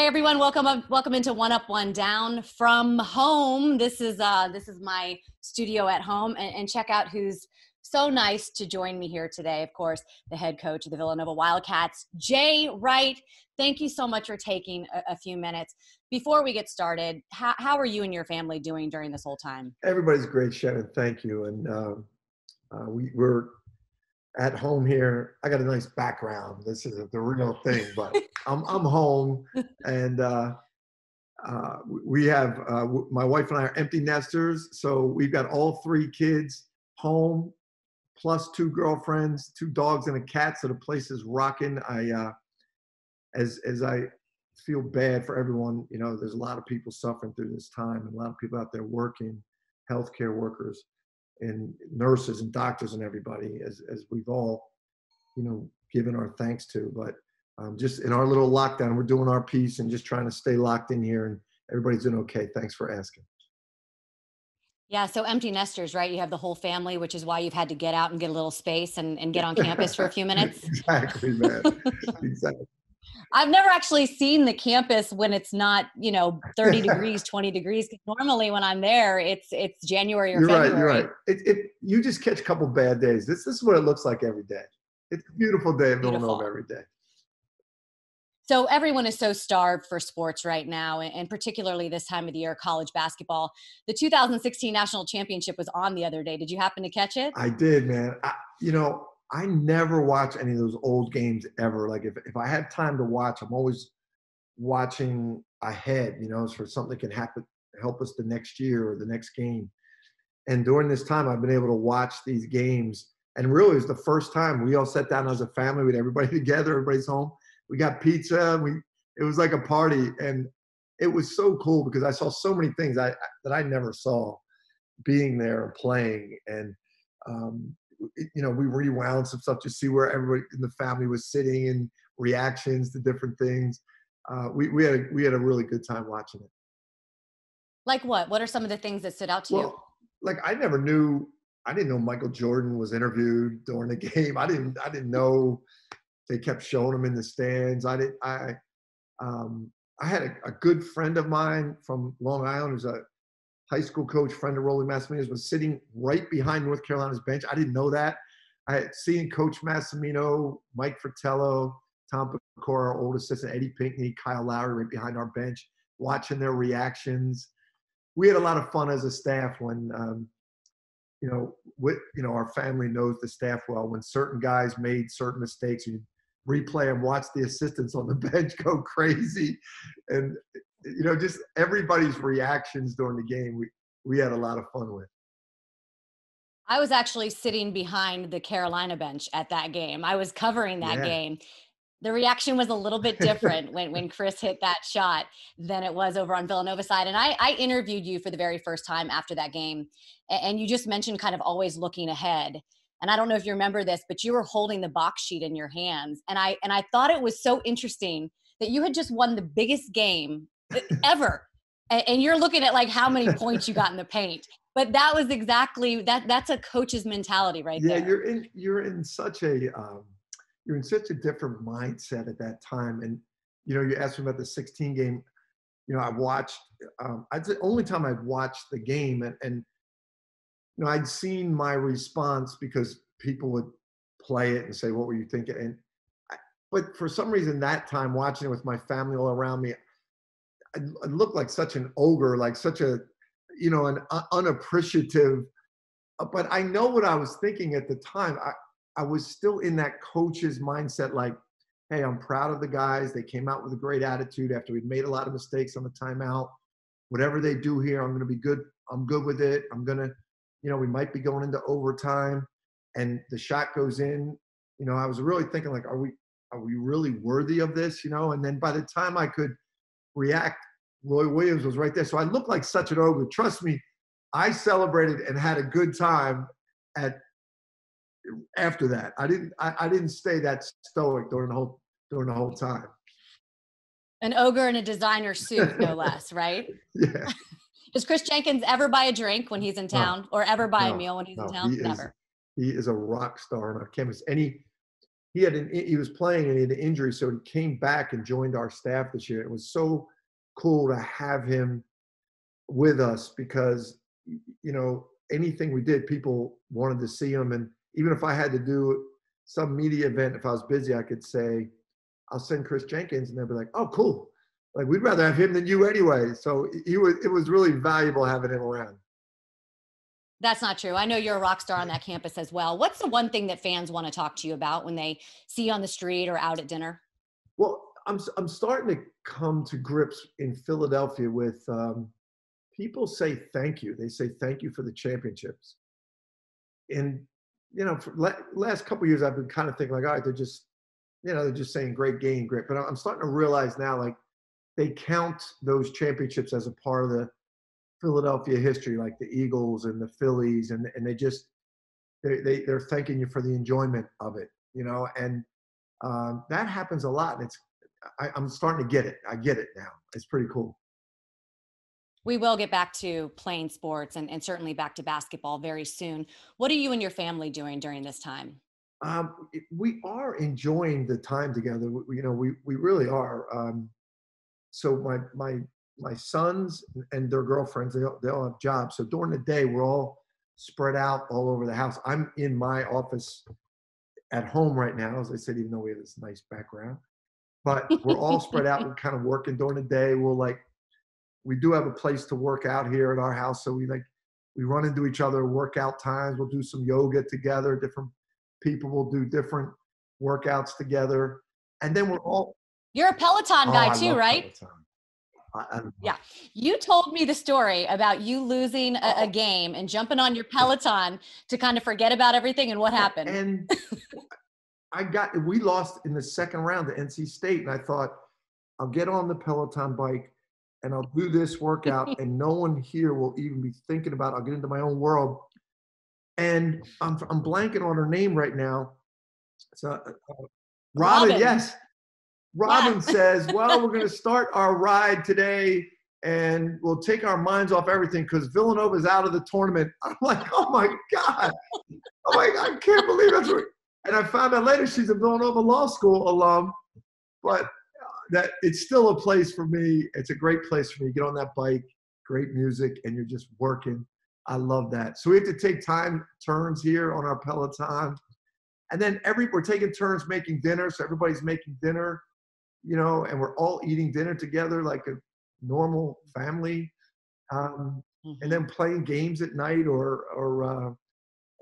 Hey everyone, welcome into One Up, One Down from home. This is my studio at home, and check out who's so nice to join me here today. Of course, the head coach of the Villanova Wildcats, Jay Wright. Thank you so much for taking a few minutes. Before we get started, how are you and your family doing during this whole time? Everybody's great, Shannon. Thank you. And we're at home here. I got a nice background. This is the real thing, but I'm home, and we have my wife and I are empty nesters, so we've got all three kids home, plus two girlfriends, two dogs, and a cat. So the place is rocking. As I feel bad for everyone, there's a lot of people suffering through this time, and a lot of people out there working, healthcare workers and nurses and doctors and everybody, as we've all, given our thanks to. But just in our little lockdown, we're doing our piece and just trying to stay locked in here, and everybody's doing okay. Thanks for asking. Yeah, so empty nesters, right? You have the whole family, which is why you've had to get out and get a little space and get on campus for a few minutes. Exactly, man. Exactly. I've never actually seen the campus when it's not, 30 degrees, 20 degrees. Normally when I'm there, it's January or You're February. right. You're right. You just catch a couple bad days. This is what it looks like every day. It's a beautiful day in Villanova every day. So everyone is so starved for sports right now, and particularly this time of the year, college basketball. The 2016 national championship was on the other day. Did you happen to catch it? I did, man. I never watch any of those old games ever. Like if I have time to watch, I'm always watching ahead, for something that can happen, help us the next year or the next game. And during this time, I've been able to watch these games. And really, it was the first time we all sat down as a family with everybody together. Everybody's home. We got pizza. It was like a party, and it was so cool because I saw so many things that I never saw being there and playing. And we rewound some stuff to see where everybody in the family was sitting and reactions to different things. We had a really good time watching it. Like what? What are some of the things that stood out to you? Like I didn't know Michael Jordan was interviewed during the game. I didn't know they kept showing him in the stands. I had a good friend of mine from Long Island who's a high school coach, friend of Rolly Massimino's, was sitting right behind North Carolina's bench. I didn't know that. I had seen Coach Massimino, Mike Fratello, Tom Pecora, our old assistant, Eddie Pinckney, Kyle Lowry right behind our bench, watching their reactions. We had a lot of fun as a staff when, our family knows the staff well. When certain guys made certain mistakes, you replay and watch the assistants on the bench go crazy. And, just everybody's reactions during the game, we had a lot of fun with. I was actually sitting behind the Carolina bench at that game. I was covering that game. The reaction was a little bit different when Chris hit that shot than it was over on Villanova side. And I interviewed you for the very first time after that game. And you just mentioned kind of always looking ahead. And I don't know if you remember this, but you were holding the box sheet in your hands. And I thought it was so interesting that you had just won the biggest game ever. And you're looking at like how many points you got in the paint. But that was exactly that's a coach's mentality right there. Yeah, you're in such a different mindset at that time. And you asked me about the 16 game. I watched. I'd say the only time I'd watched the game, and I'd seen my response because people would play it and say, "What were you thinking?" But for some reason, that time watching it with my family all around me, I looked like such an ogre, like such a, an unappreciative. But I know what I was thinking at the time. I was still in that coach's mindset, like, hey, I'm proud of the guys. They came out with a great attitude after we'd made a lot of mistakes on the timeout. Whatever they do here, I'm going to be good. I'm good with it. I'm going to, we might be going into overtime, and the shot goes in. I was really thinking, like, are we really worthy of this? And then by the time I could react, Roy Williams was right there. So I looked like such an ogre. Trust me, I celebrated and had a good time after that. I didn't stay that stoic during the whole time. An ogre in a designer suit, no less, right? Yeah. Does Chris Jenkins ever buy a drink when he's in town, or ever buy a meal when he's in town? Never. He is a rock star on our campus. he was playing and he had an injury, so he came back and joined our staff this year. It was so cool to have him with us because anything we did, people wanted to see him. And even if I had to do some media event, if I was busy, I could say, I'll send Chris Jenkins, and they'll be like, oh, cool. Like, we'd rather have him than you anyway. So it was really valuable having him around. That's not true. I know you're a rock star on that campus as well. What's the one thing that fans want to talk to you about when they see you on the street or out at dinner? Well, I'm starting to come to grips in Philadelphia with people say thank you. They say thank you for the championships. And for last couple of years, I've been kind of thinking like, all right, they're just saying great game, great. But I'm starting to realize now, like, they count those championships as a part of the Philadelphia history, like the Eagles and the Phillies, and they're thanking you for the enjoyment of it, and that happens a lot. And I'm starting to get it. I get it now. It's pretty cool. We will get back to playing sports and certainly back to basketball very soon. What are you and your family doing during this time? We are enjoying the time together. We really are. So my sons and their girlfriends, they all have jobs. So during the day, we're all spread out all over the house. I'm in my office at home right now, as I said, even though we have this nice background. But we're all spread out. We're kind of working during the day. We do have a place to work out here at our house. So we run into each other, workout times. We'll do some yoga together. Different people will do different workouts together. And then we're all. You're a Peloton guy too, right? Peloton. Yeah. You told me the story about you losing a game and jumping on your Peloton to kind of forget about everything, and what happened. And we lost in the second round to NC State. And I thought, I'll get on the Peloton bike and I'll do this workout and no one here will even be thinking about it. I'll get into my own world. And I'm blanking on her name right now. So Robin, yes. Robin says, well, we're going to start our ride today and we'll take our minds off everything because Villanova is out of the tournament. I'm like, oh my God. I'm like, I can't believe that's what. And I found out later she's a Villanova Law School alum, but that it's still a place for me. It's a great place for me. You get on that bike, great music, and you're just working. I love that. So we have to take turns here on our Peloton. And then we're taking turns making dinner. So everybody's making dinner, and we're all eating dinner together like a normal family. And then playing games at night or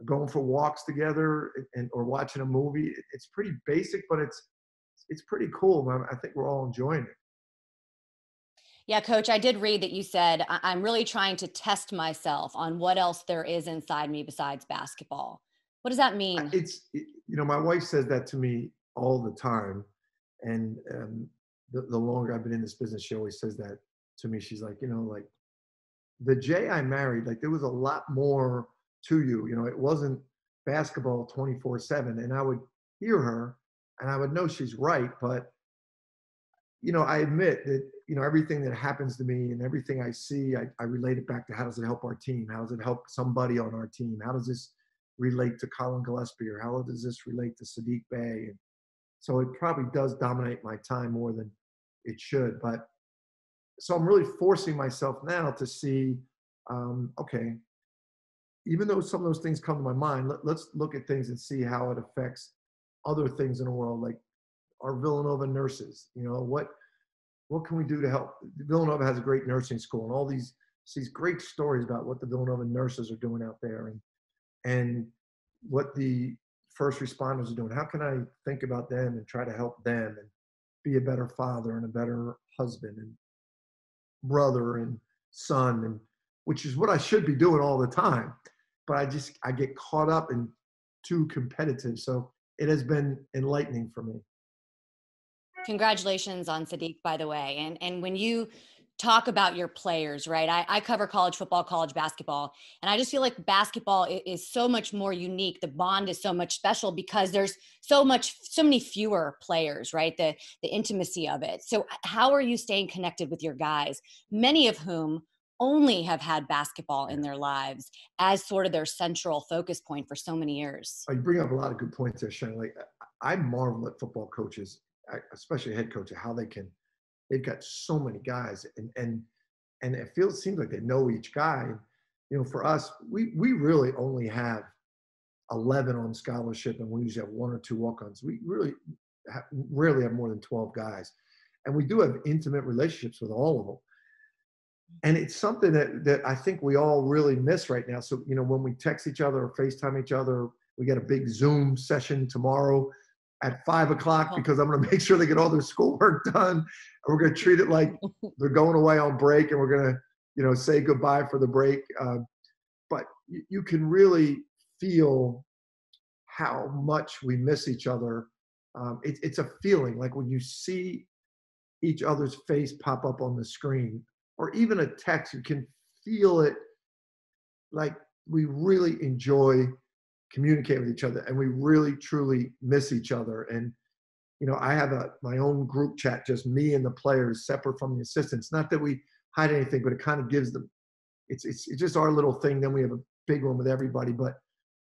going for walks together or watching a movie. It's pretty basic, but it's pretty cool. I think we're all enjoying it. Yeah, Coach, I did read that you said, I'm really trying to test myself on what else there is inside me besides basketball. What does that mean? My wife says that to me all the time. And the longer I've been in this business, she always says that to me. She's like, like the Jay I married, like there was a lot more to you. It wasn't basketball 24/7. And I would hear her and I would know she's right. But, I admit that, everything that happens to me and everything I see, I relate it back to how does it help our team? How does it help somebody on our team? How does this relate to Colin Gillespie, or how does this relate to Sadiq Bey? And so it probably does dominate my time more than it should. But so I'm really forcing myself now to see, okay, even though some of those things come to my mind, let's look at things and see how it affects other things in the world, like our Villanova nurses. What can we do to help? Villanova has a great nursing school, and all these great stories about what the Villanova nurses are doing out there, and what the first responders are doing. How can I think about them and try to help them and be a better father and a better husband and brother and son, and which is what I should be doing all the time. But I get caught up in too competitive. So it has been enlightening for me. Congratulations on Sadiq, by the way. And when you talk about your players, right? I cover college football, college basketball, and I just feel like basketball is so much more unique. The bond is so much special because there's so many fewer players, right? The intimacy of it. So how are you staying connected with your guys, many of whom only have had basketball in their lives as sort of their central focus point for so many years? You bring up a lot of good points there, Shannon. Like, I marvel at football coaches, especially head coaches, how they've got so many guys, and seems like they know each guy. You know, for us, we really only have 11 on scholarship, and we usually have 1 or 2 walk-ons. We really rarely have more than 12 guys, and we do have intimate relationships with all of them. And it's something that I think we all really miss right now. So, you know, when we text each other or FaceTime each other, we get a big Zoom session tomorrow at 5 o'clock because I'm going to make sure they get all their schoolwork done. And we're going to treat it like they're going away on break, and we're going to, you know, say goodbye for the break. But you can really feel how much we miss each other. It's a feeling like when you see each other's face pop up on the screen, or even a text, you can feel it, like we really enjoy communicating with each other, and we really truly miss each other. And you know, I have my own group chat, just me and the players, separate from the assistants. Not that we hide anything, but it kind of gives them, it's just our little thing. Then we have a big one with everybody, but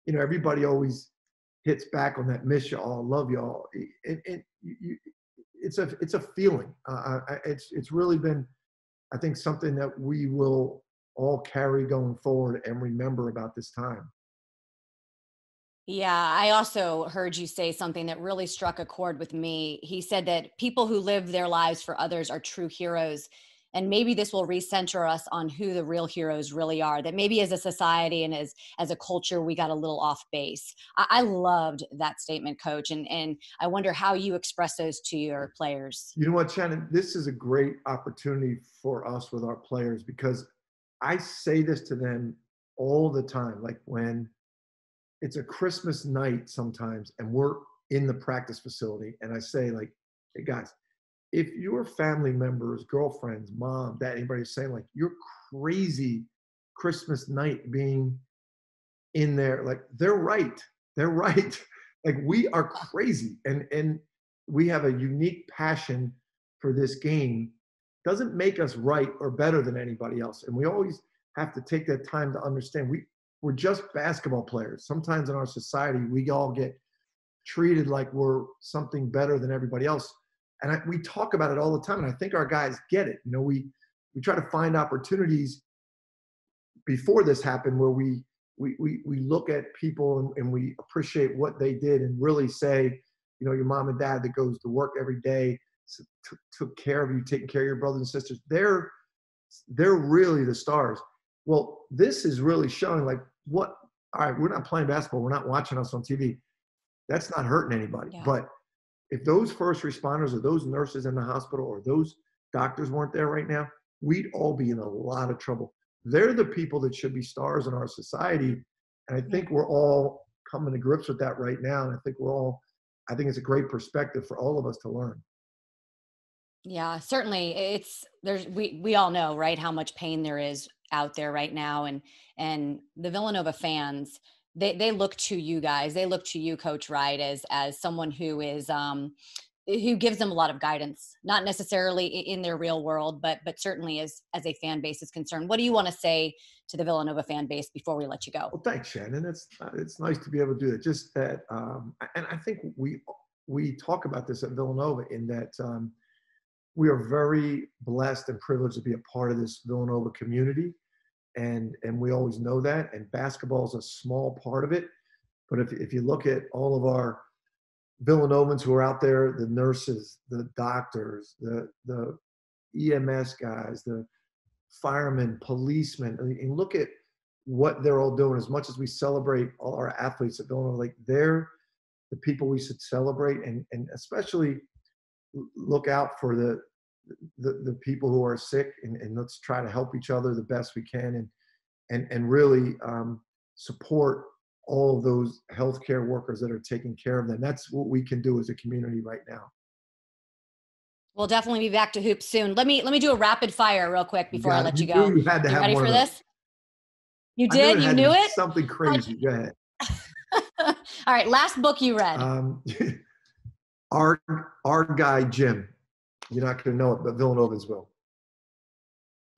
you know, everybody always hits back on that, miss y'all, love y'all. It's a feeling. It's really been, I think, something that we will all carry going forward and remember about this time. Yeah, I also heard you say something that really struck a chord with me. He said that people who live their lives for others are true heroes. And maybe this will recenter us on who the real heroes really are. That maybe as a society and as a culture, we got a little off base. I loved that statement, Coach. And I wonder how you express those to your players. You know what, Shannon? This is a great opportunity for us with our players, because I say this to them all the time. Like when it's a Christmas night sometimes and we're in the practice facility, and I say, like, hey guys, if your family members, girlfriends, mom, dad, anybody is saying like you're crazy Christmas night being in there, like they're right. They're right. Like we are crazy, and we have a unique passion for this game. Doesn't make us right or better than anybody else. And we always have to take that time to understand we're just basketball players. Sometimes in our society, we all get treated like we're something better than everybody else. And we talk about it all the time. And I think our guys get it. You know, we try to find opportunities before this happened where we look at people and we appreciate what they did, and really say, you know, your mom and dad that goes to work every day, took care of you, taking care of your brothers and sisters. They're really the stars. Well, this is really showing like all right, we're not playing basketball. We're not watching us on TV. That's not hurting anybody. Yeah. But if those first responders or those nurses in the hospital or those doctors weren't there right now, we'd all be in a lot of trouble. They're the people that should be stars in our society. And I think we're all coming to grips with that right now. And I think it's a great perspective for all of us to learn. Yeah, certainly. We all know, right, how much pain there is out there right now. And the Villanova fans, they look to you guys. They look to you, Coach Wright, as someone who gives them a lot of guidance, not necessarily in their real world, but certainly as a fan base is concerned. What do you want to say to the Villanova fan base before we let you go? Well, thanks, Shannon. It's nice to be able to do it. Just that, and I think we talk about this at Villanova in that we are very blessed and privileged to be a part of this Villanova community, and we always know that. And basketball is a small part of it, but if you look at all of our Villanovans who are out there, the nurses, the doctors, the EMS guys, the firemen, policemen, and look at what they're all doing. As much as we celebrate all our athletes at Villanova, like they're the people we should celebrate, and especially look out for the people who are sick, and let's try to help each other the best we can, and really support all of those healthcare workers that are taking care of them. That's what we can do as a community right now. We'll definitely be back to hoops soon. Let me do a rapid fire real quick before I let you go. You had to have ready one for of those. this? You did? You knew it? Something crazy. Go ahead. All right. Last book you read. Our guy, Jim. You're not going to know it, but Villanova's will.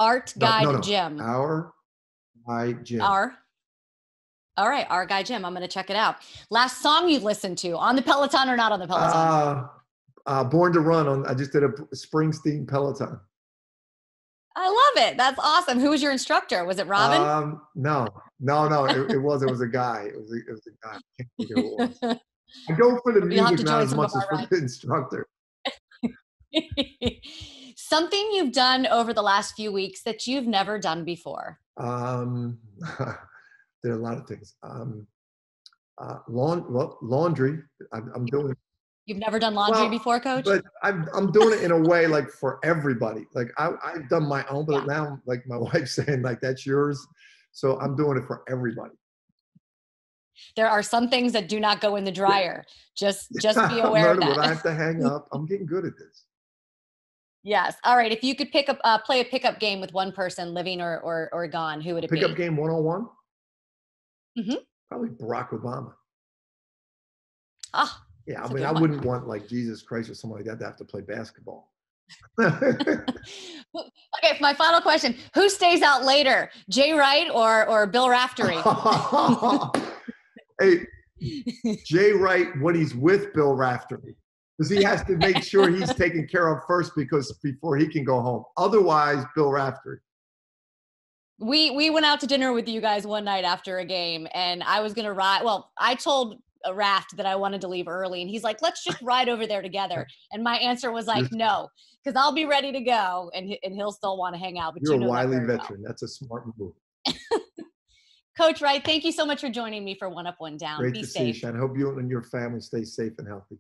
Art Guide No. Jim. Our guy, Jim. All right, our guy Jim. I'm going to check it out. Last song you've listened to on the Peloton or not on the Peloton? Born to Run I just did a Springsteen Peloton. I love it. That's awesome. Who was your instructor? Was it Robin? No. It was a guy. It was a guy. I can't think who it was. I go for the You'll have music to not join as some of much as for our the instructor. Something you've done over the last few weeks that you've never done before. There are a lot of things. Laundry. I'm doing. You've never done laundry before, Coach? But I'm doing it in a way like for everybody. Like I've done my own, but now like my wife's saying like that's yours. So I'm doing it for everybody. There are some things that do not go in the dryer. Just be aware of that. I have to hang up. I'm getting good at this. Yes. All right. If you could play a pickup game with one person, living or gone, who would it be? Pickup game 101? Mm-hmm. Probably Barack Obama. Ah. Yeah, I mean, I wouldn't want like Jesus Christ or something like that to have to play basketball. Okay, my final question. Who stays out later, Jay Wright or Bill Raftery? Hey, Jay Wright when he's with Bill Raftery. Because he has to make sure he's taken care of first before he can go home. Otherwise, Bill Raftery. We went out to dinner with you guys one night after a game, and I was going to ride. Well, I told Raft that I wanted to leave early, and he's like, let's just ride over there together. And my answer was like, no, because I'll be ready to go, and he'll still want to hang out. But you're a wily veteran. That's a smart move. Coach Wright, thank you so much for joining me for One Up, One Down. Great to see you, Shannon. I hope you and your family stay safe and healthy.